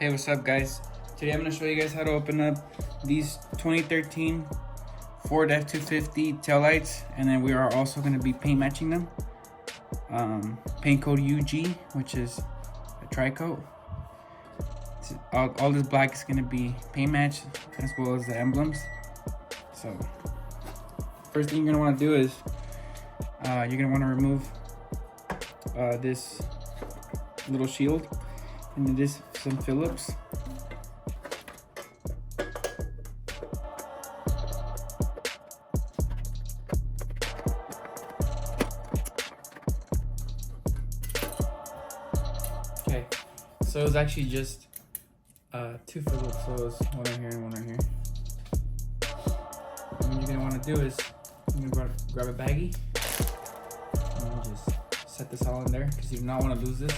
Hey, what's up guys? Today I'm going to show you guys how to open up these 2013 Ford F250 taillights, and then we are also going to be paint matching them. Paint code UG, which is a tri-coat. All this black is going to be paint matched, as well as the emblems. So first thing you're going to want to do is you're going to want to remove this little shield, and it is some Phillips. Okay, so it was actually just two Phillips, so it was one right here and one right here. And what you're gonna want to do is you're gonna grab a baggie and just set this all in there, because you do not want to lose this.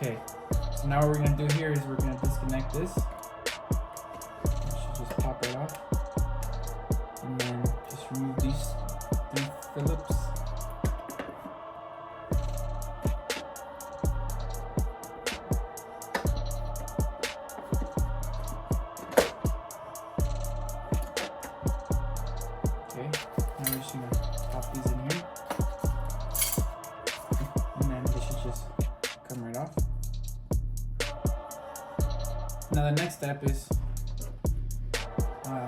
Okay, so now what we're gonna do here is we're gonna disconnect this. It should just pop right off. And then just remove these three Phillips. Okay, now we're just gonna pop these in here. And then this should just come right off. Now the next step is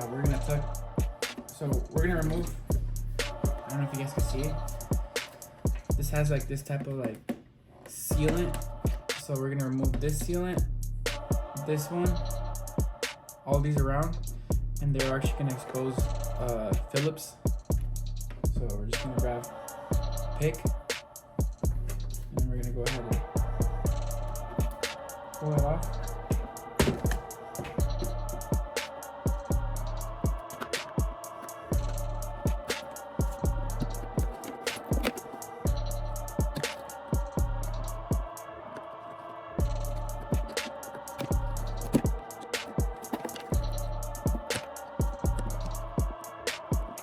we're gonna we're gonna remove, I don't know if you guys can see it, this has like this type of like sealant, so we're gonna remove this sealant, this one, all these around, and they're actually gonna expose Phillips. So we're just gonna grab a pick, and then we're gonna go ahead and pull it off.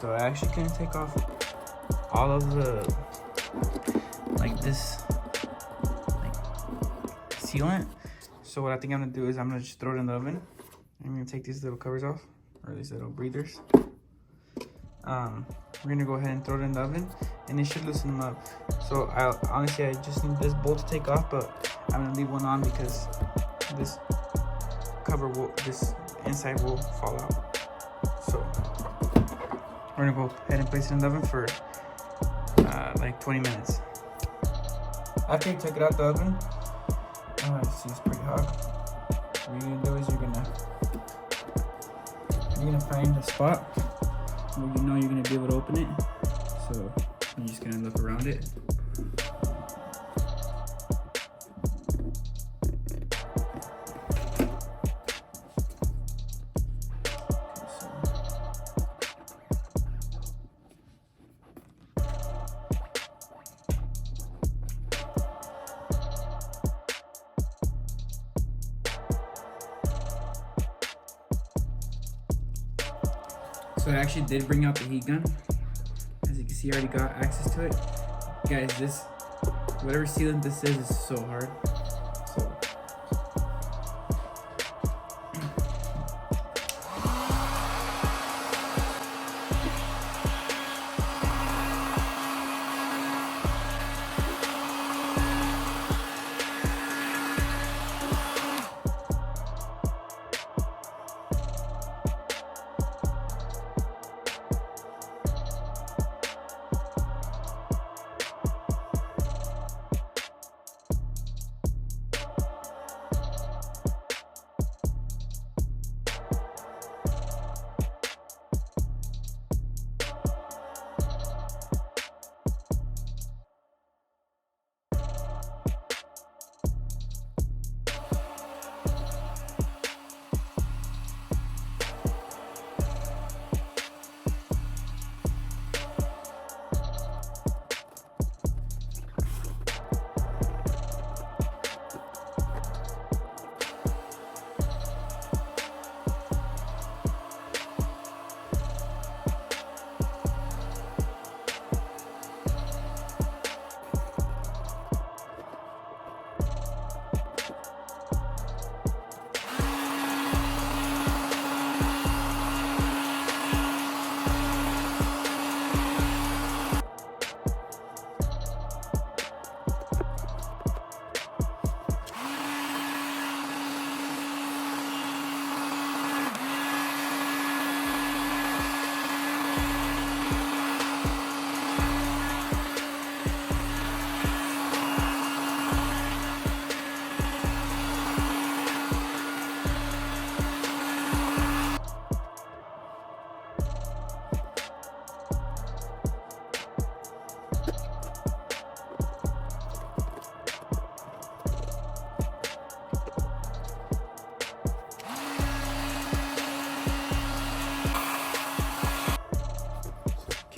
So I actually can take off all of the, like this, like sealant. So what I think I'm gonna do is I'm gonna just throw it in the oven. I'm gonna take these little covers off, or these little breathers. We're gonna go ahead and throw it in the oven, and it should loosen them up. So honestly, I just need this bolt to take off, but I'm gonna leave one on because this this inside will fall out. So we're gonna go ahead and place it in the oven for like 20 minutes. After you take it out the oven, see, it's pretty hot. What you're gonna do is you're gonna find a spot where you know you're gonna be able to open it. So you're just gonna look around it. So I actually did bring out the heat gun. As you can see, I already got access to it. Guys, this, whatever sealant this is so hard. So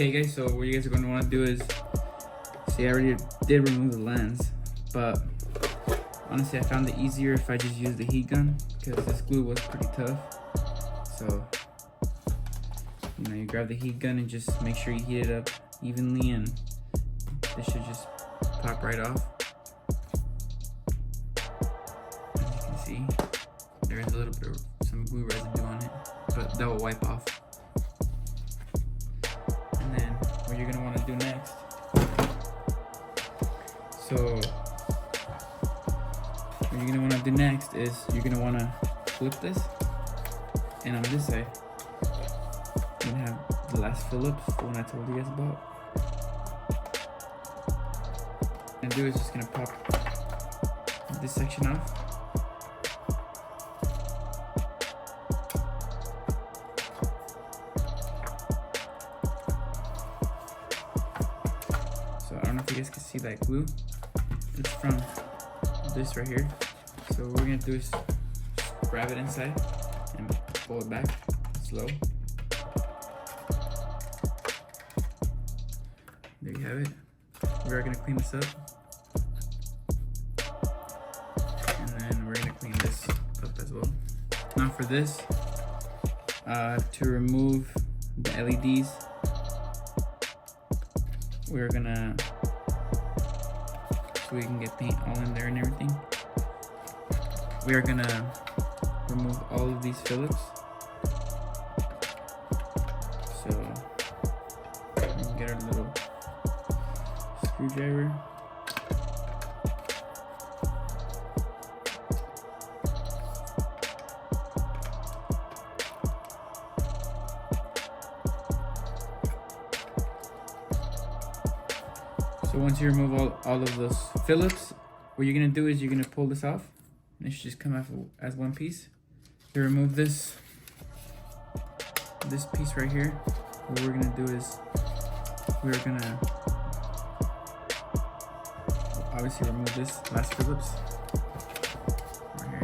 Okay guys, so what you guys are going to want to do is, see, I already did remove the lens, but honestly I found it easier if I just use the heat gun, because this glue was pretty tough. So, you know, you grab the heat gun and just make sure you heat it up evenly, and this should just pop right off. As you can see, there is a little bit of some glue residue on it, but that will wipe off. And then what you're gonna want to do next, is you're gonna want to flip this, and on this side you're gonna have the last Phillips, the one I told you guys about. And do is just gonna pop this section off. So I don't know if you guys can see that glue. It's from this right here. So what we're gonna do is grab it inside and pull it back slow. There you have it. We are gonna clean this up, and then we're gonna clean this up as well. Now for this, to remove the LEDs, we're gonna, so we can get paint all in there and everything, we are gonna remove all of these Phillips. So we can get our little screwdriver. So once you remove all of those Phillips, what you're gonna do is you're gonna pull this off, and it should just come off as one piece. To remove this piece right here, what we're gonna do is we're gonna obviously remove this last Phillips right here.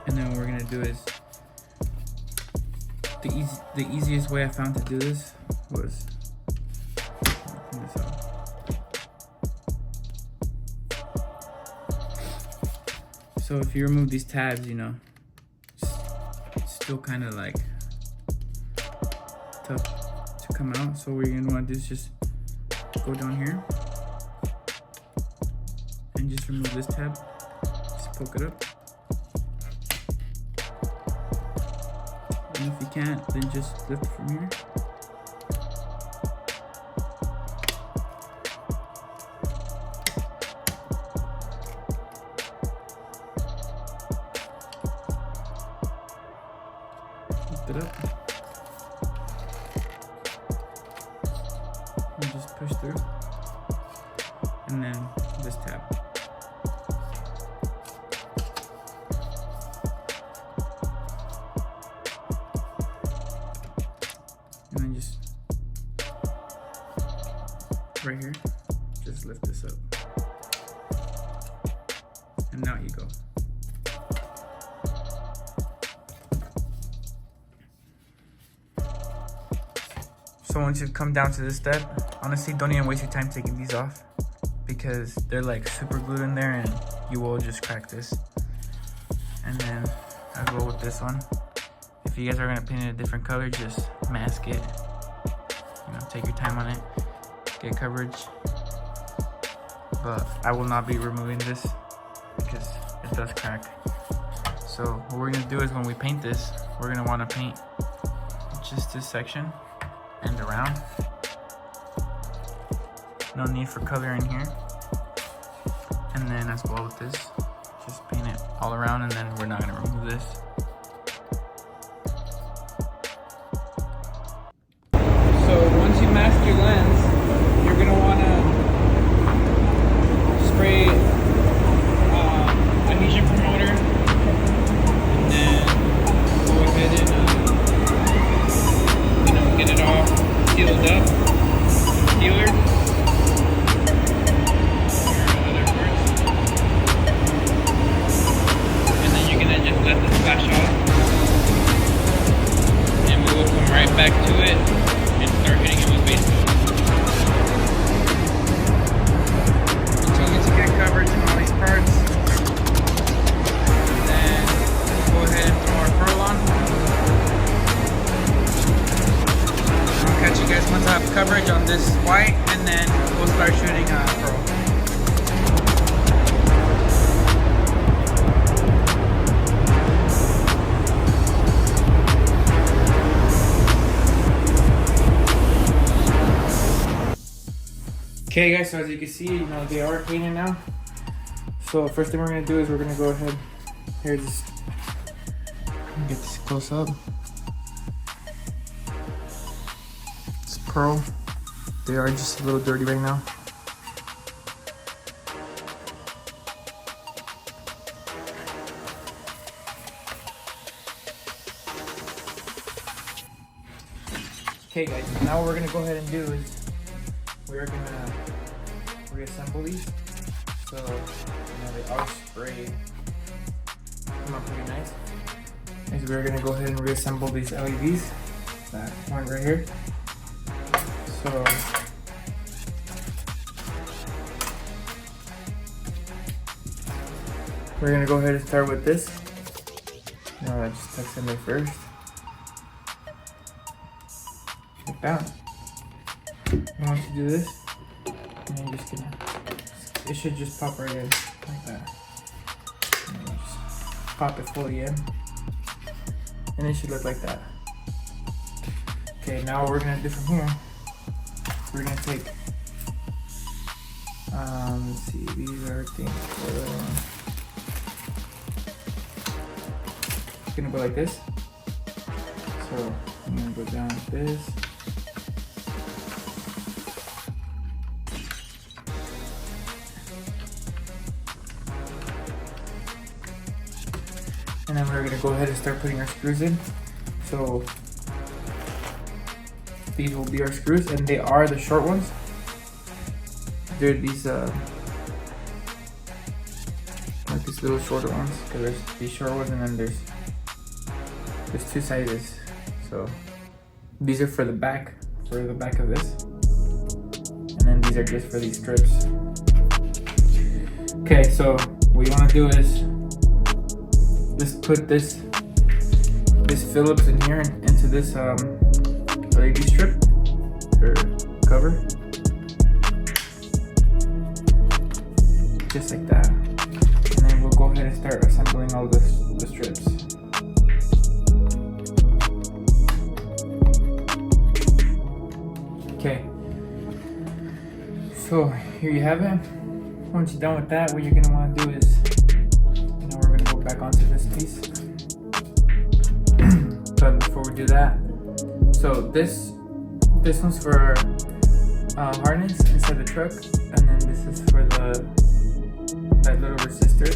And then what we're gonna do is, the easiest way I found to do this was, clean this off. So if you remove these tabs, you know, it's still kind of like tough to come out. So what you're gonna want to do is just go down here and just remove this tab. Just poke it up. And if you can't, then just lift it from here. Lift it up. And just push through. And then this tab. And then just right here, just lift this up. And now you go. So once you've come down to this step, honestly, don't even waste your time taking these off, because they're like super glued in there and you will just crack this. And then as well with this one, if you guys are gonna paint it a different color, just mask it. You know, take your time on it, get coverage. But I will not be removing this because it does crack. So what we're gonna do is when we paint this, we're gonna wanna paint just this section and around. No need for color in here. And then as well with this, just paint it all around, and then we're not gonna remove this. So once you mask your lens, you're gonna wanna spray adhesion promoter, and then go ahead and back to it and start hitting it with base coat. So we need to get coverage in all these parts. And then we'll go ahead and throw our pearl on. I'll catch you guys once I have coverage on this white, and then we'll start shooting pearl. Okay guys, so as you can see, they are painted now. So first thing we're gonna do is we're gonna go ahead, here, just get this close up. It's pearl. They are just a little dirty right now. Okay guys, now what we're gonna go ahead and do is we're gonna reassemble these. So they are sprayed. Come out pretty nice. And we're gonna go ahead and reassemble these LEDs. That one right here. So we're gonna go ahead and start with this. Now that just tucks in there first. Like that. Once you do this, and you're just gonna, it should just pop right in, like that. And then just pop it fully in, and it should look like that. Okay, now what we're gonna do from here, we're gonna take, let's see, these are things for, it's gonna go like this. So I'm gonna go down like this. And then we're gonna go ahead and start putting our screws in. So these will be our screws, and they are the short ones. They're these like these little shorter ones, because there's these short ones, and then there's two sizes. So these are for the back of this, and then these are just for these strips. Okay, so what you want to do is just put this Phillips in here into this LED strip or cover, just like that, and then we'll go ahead and start assembling all the strips. Okay, so here you have it. Once you're done with that, what you're gonna want to do is, we're gonna go back onto this piece. But before we do that, so this one's for our harness inside the truck, and then this is for that little resistor,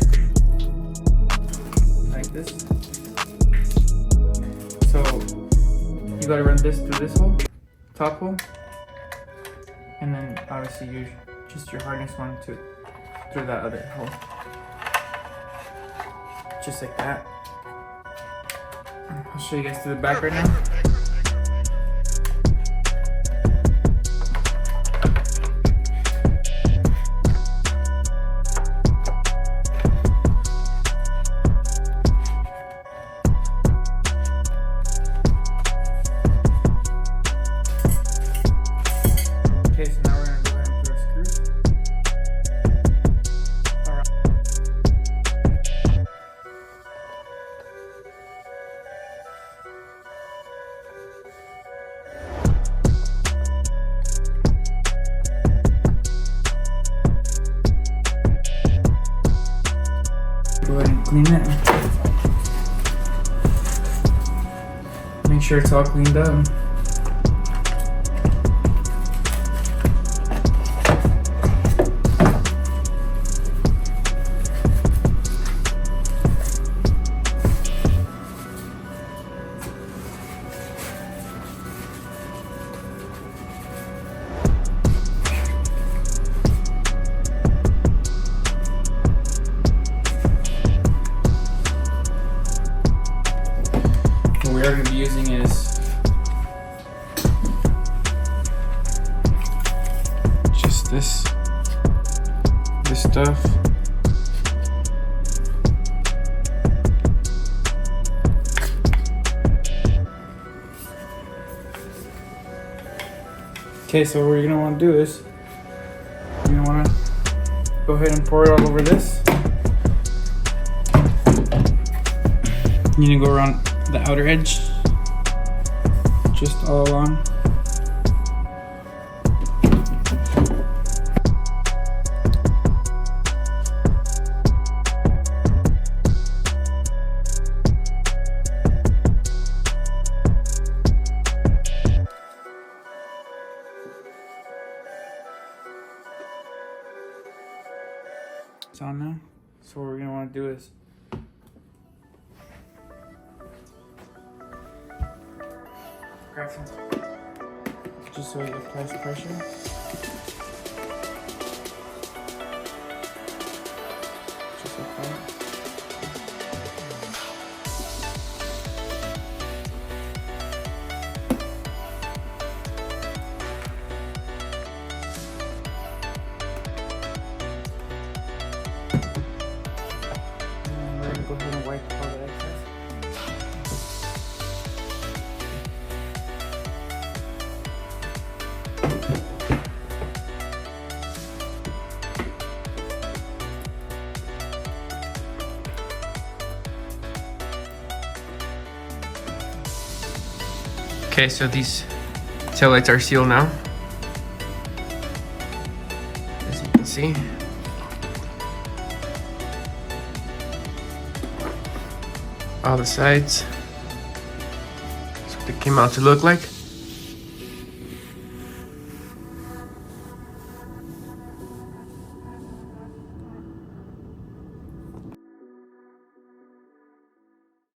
like this. So you gotta run this through this hole, top hole, and then obviously your harness one through that other hole. Just like that. I'll show you guys to the back right now. Okay, so now we're gonna go ahead and put our screws. Go ahead and clean it. Make sure it's all cleaned up. What we are going to be using is stuff. Okay, so what you're gonna want to do is you're gonna want to go ahead and pour it all over this. You need to go around the outer edge, just all along. It's on now. So what we're gonna want to do is grab some, just so it applies pressure. Just like that. Go ahead and wipe all the excess. Okay, so these taillights are sealed now, as you can see. All the sides. That's what they came out to look like.